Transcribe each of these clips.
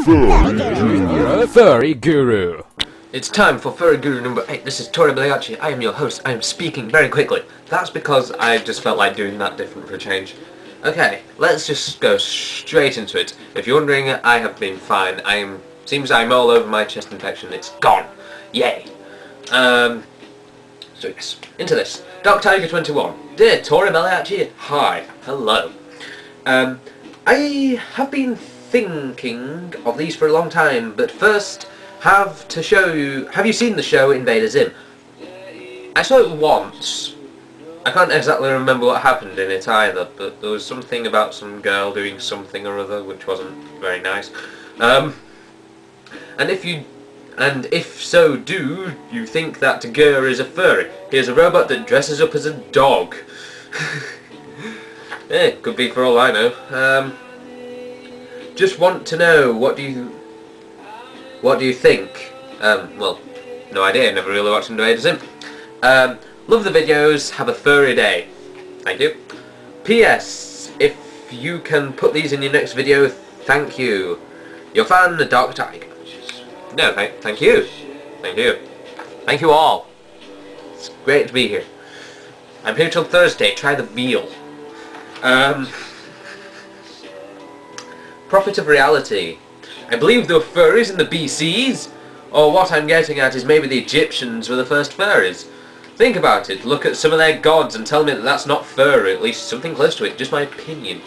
Furry Guru. It's time for Furry Guru number 8. This is Tori Beliacci. I am your host. I am speaking very quickly. That's because I just felt like doing that different for a change. Okay, let's just go straight into it. If you're wondering, I have been fine. Seems I'm all over my chest infection. It's gone. Yay. So yes, into this. Dark Tiger 21. Dear Tori Beliacci, hi. Hello. I have been thinking of these for a long time, but first have you seen the show Invader Zim? I saw it once. I can't exactly remember what happened in it either, but there was something about some girl doing something or other which wasn't very nice. And if so, do you think that Gur is a furry? He is a robot that dresses up as a dog. Could be for all I know. Just want to know, what do you think? Well, no idea, never really watched Invader Zim. Love the videos, have a furry day. Thank you. P.S. If you can put these in your next video, thank you. Your fan, the Dark Tiger. No, thank you. Thank you. Thank you all. It's great to be here. I'm here till Thursday, try the veal. Prophet of reality. I believe there were furries in the BCs, or what I'm getting at is maybe the Egyptians were the first furries. Think about it, look at some of their gods and tell me that that's not furry, at least something close to it, just my opinion.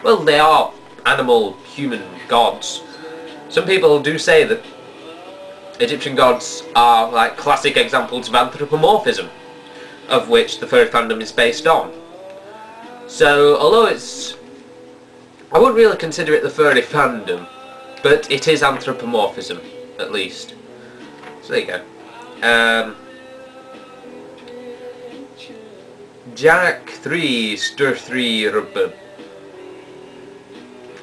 Well, they are animal, human gods. Some people do say that Egyptian gods are like classic examples of anthropomorphism, of which the furry fandom is based on. So, although I wouldn't really consider it the furry fandom, but it is anthropomorphism, at least. So there you go. Jack 3 Stir 3 Rubber.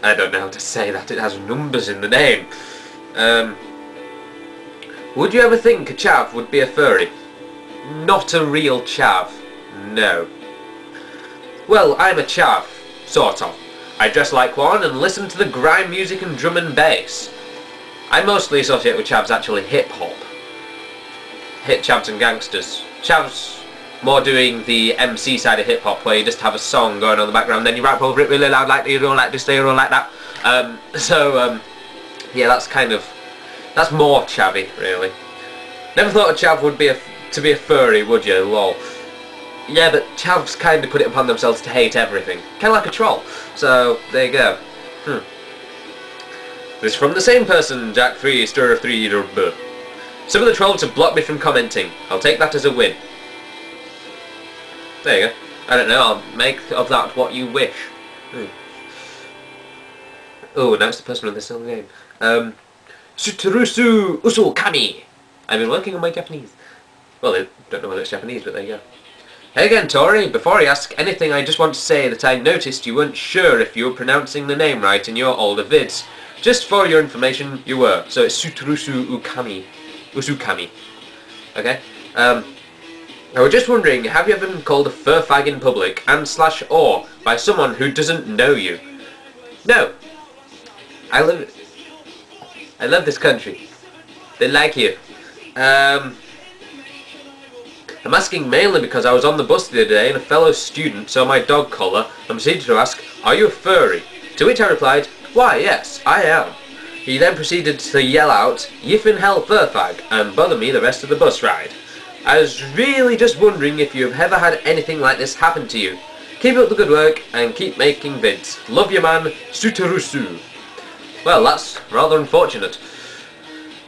I don't know how to say that, it has numbers in the name. Would you ever think a chav would be a furry? Not a real chav, no. Well, I'm a chav, sort of. I dress like one and listen to the grime music and drum and bass. I mostly associate with chavs actually hip-hop. Hit chavs and gangsters. Chavs more doing the MC side of hip-hop, where you just have a song going on in the background, then you rap over it really loud, like you don't like this, you don't like that. Yeah, that's more chavvy, really. Never thought a chav would be to be a furry, would you? Lol. Yeah, but chavs kind of put it upon themselves to hate everything. Kind of like a troll. So, there you go. This is from the same person, Jack 3 Stir 3 Rubber. Some of the trolls have blocked me from commenting. I'll take that as a win. There you go. I don't know, I'll make of that what you wish. Oh, now it's the person with the silly name. Suterusu Usu Kami. I've been working on my Japanese. Well, I don't know whether it's Japanese, but there you go. Hey again, Tori. Before I ask anything, I just want to say that I noticed you weren't sure if you were pronouncing the name right in your older vids. Just for your information, you were. So it's Suterusu Usukami. Okay? I was just wondering, have you ever been called a fur fag in public and / or by someone who doesn't know you? No. I love this country. They like you. I'm asking mainly because I was on the bus the other day and a fellow student saw my dog collar and proceeded to ask, "Are you a furry?" To which I replied, "Why, yes, I am." He then proceeded to yell out, "Yiffin hell fur fag," and bother me the rest of the bus ride. I was really just wondering if you've ever had anything like this happen to you. Keep up the good work and keep making vids. Love your man, Suterusu. Well, that's rather unfortunate.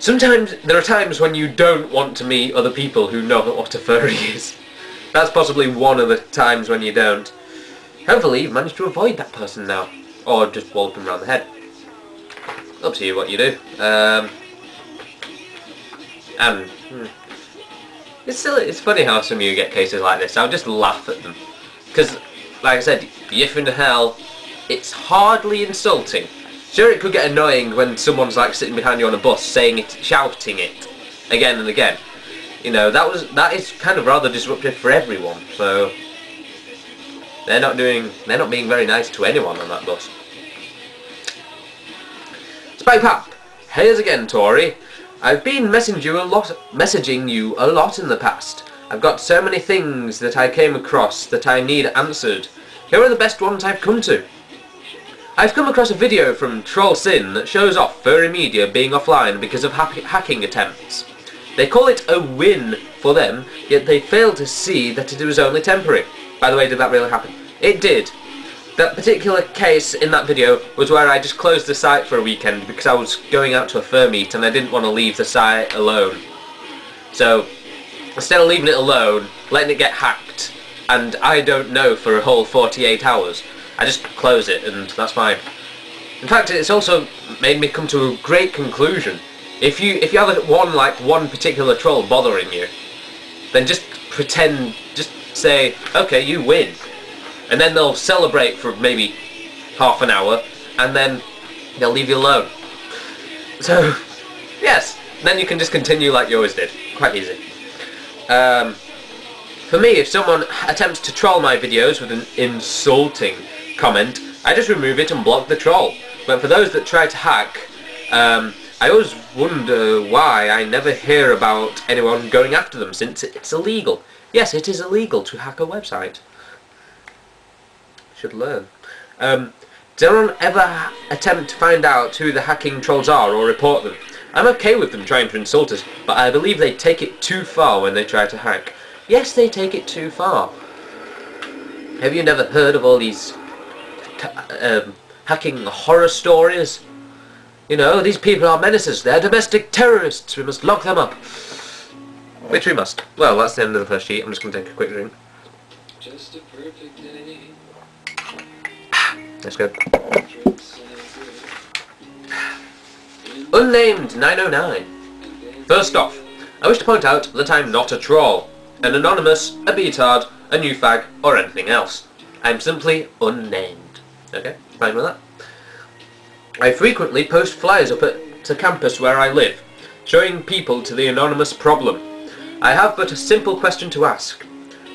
Sometimes there are times when you don't want to meet other people who know what a furry is. That's possibly one of the times when you don't. Hopefully you've managed to avoid that person now. Or just wallop him around the head. Up to you what you do. It's funny how some of you get cases like this. I'll just laugh at them. Because, like I said, yiffin hell, it's hardly insulting. Sure, it could get annoying when someone's like sitting behind you on a bus saying it, shouting it again and again. You know, that is kind of rather disruptive for everyone. So they're not being very nice to anyone on that bus. Spike Pap, Here's again, Tori. I've been messaging you a lot in the past. I've got so many things that I came across that I need answered. Here are the best ones I've come to. I've come across a video from Troll Sin that shows off furry media being offline because of hacking attempts. They call it a win for them, yet they fail to see that it was only temporary. By the way, did that really happen? It did. That particular case in that video was where I just closed the site for a weekend because I was going out to a fur meet and I didn't want to leave the site alone. So, instead of leaving it alone, letting it get hacked, and I don't know for a whole 48 hours, I just close it and that's fine. In fact, it's also made me come to a great conclusion. If you have one particular troll bothering you, then just pretend, just say, okay, you win. And then they'll celebrate for maybe half an hour, and then they'll leave you alone. So, yes, then you can just continue like you always did. Quite easy. For me, if someone attempts to troll my videos with an insulting comment, I just remove it and block the troll. But for those that try to hack, I always wonder why I never hear about anyone going after them, since it's illegal. Yes, it is illegal to hack a website. Should learn. Does anyone ever attempt to find out who the hacking trolls are or report them? I'm okay with them trying to insult us, but I believe they take it too far when they try to hack. Yes, they take it too far. Have you never heard of all these hacking horror stories? You know, these people are menaces. They're domestic terrorists. We must lock them up. Which we must. Well, that's the end of the first sheet. I'm just going to take a quick drink. Just a perfect day. That's good. Unnamed 909. First off, I wish to point out that I'm not a troll, an anonymous, a beatard, a new fag, or anything else. I'm simply unnamed. Okay, fine with that. I frequently post flyers up at the campus where I live, showing people to the anonymous problem. I have but a simple question to ask.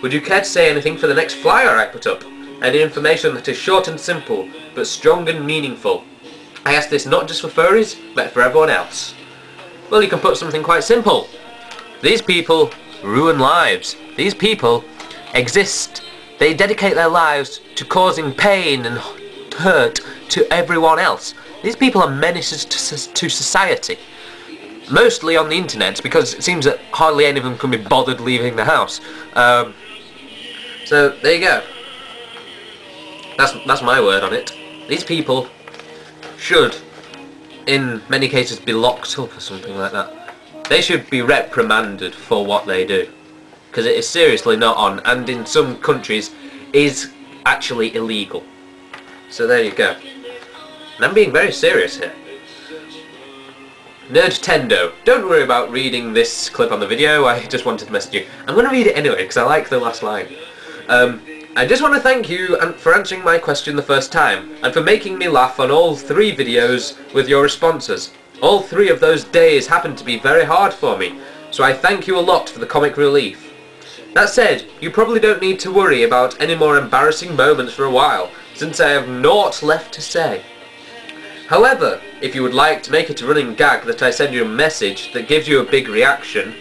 Would you care to say anything for the next flyer I put up? Any information that is short and simple, but strong and meaningful. I ask this not just for furries, but for everyone else. Well, you can put something quite simple. These people ruin lives. These people exist. They dedicate their lives to causing pain and hurt to everyone else. These people are menaces to society. Mostly on the internet, because it seems that hardly any of them can be bothered leaving the house. So, there you go. That's my word on it. These people should, in many cases, be locked up or something like that. They should be reprimanded for what they do. Because it is seriously not on, and in some countries is actually illegal. So there you go. And I'm being very serious here. Nerdtendo, don't worry about reading this clip on the video, I just wanted to message you. I'm going to read it anyway, because I like the last line. I just want to thank you for answering my question the first time, and for making me laugh on all 3 videos with your responses. All 3 of those days happened to be very hard for me, so I thank you a lot for the comic relief. That said, you probably don't need to worry about any more embarrassing moments for a while, since I have naught left to say. However, if you would like to make it a running gag that I send you a message that gives you a big reaction,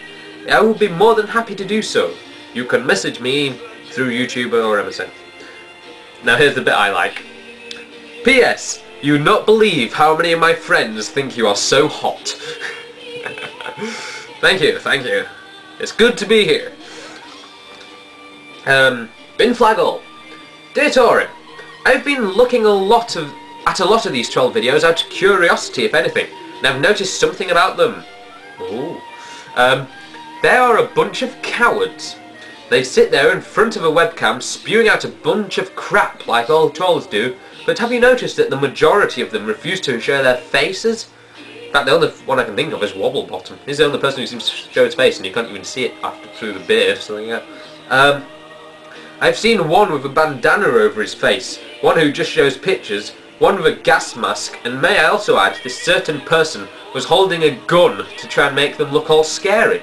I will be more than happy to do so. You can message me through YouTube or MSN. Now here's the bit I like. P.S. You not believe how many of my friends think you are so hot. Thank you, thank you. It's good to be here. Bin Flaggle. Dear Tori, I've been looking at a lot of these troll videos out of curiosity, if anything, and I've noticed something about them. Ooh. They are a bunch of cowards. They sit there in front of a webcam spewing out a bunch of crap like all trolls do, but have you noticed that the majority of them refuse to show their faces? In fact, the only one I can think of is Wobblebottom. He's the only person who seems to show his face and you can't even see it through the beard, so yeah. I've seen one with a bandana over his face, one who just shows pictures, one with a gas mask, and may I also add, this certain person was holding a gun to try and make them look all scary.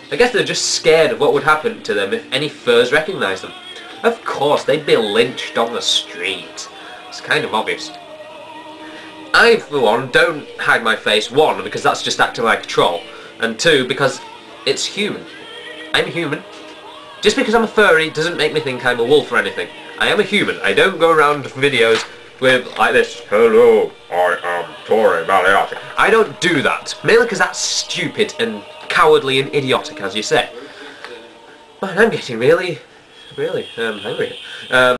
I guess they're just scared of what would happen to them if any furs recognised them. Of course, they'd be lynched on the street. It's kind of obvious. I, for one, don't hide my face, one, because that's just acting like a troll, and two, because it's human. I'm human. Just because I'm a furry doesn't make me think I'm a wolf or anything. I am a human. I don't go around videos with, like this, hello, I am Tori Balearic. I don't do that, mainly because that's stupid and cowardly and idiotic, as you say. Man, I'm getting really hungry.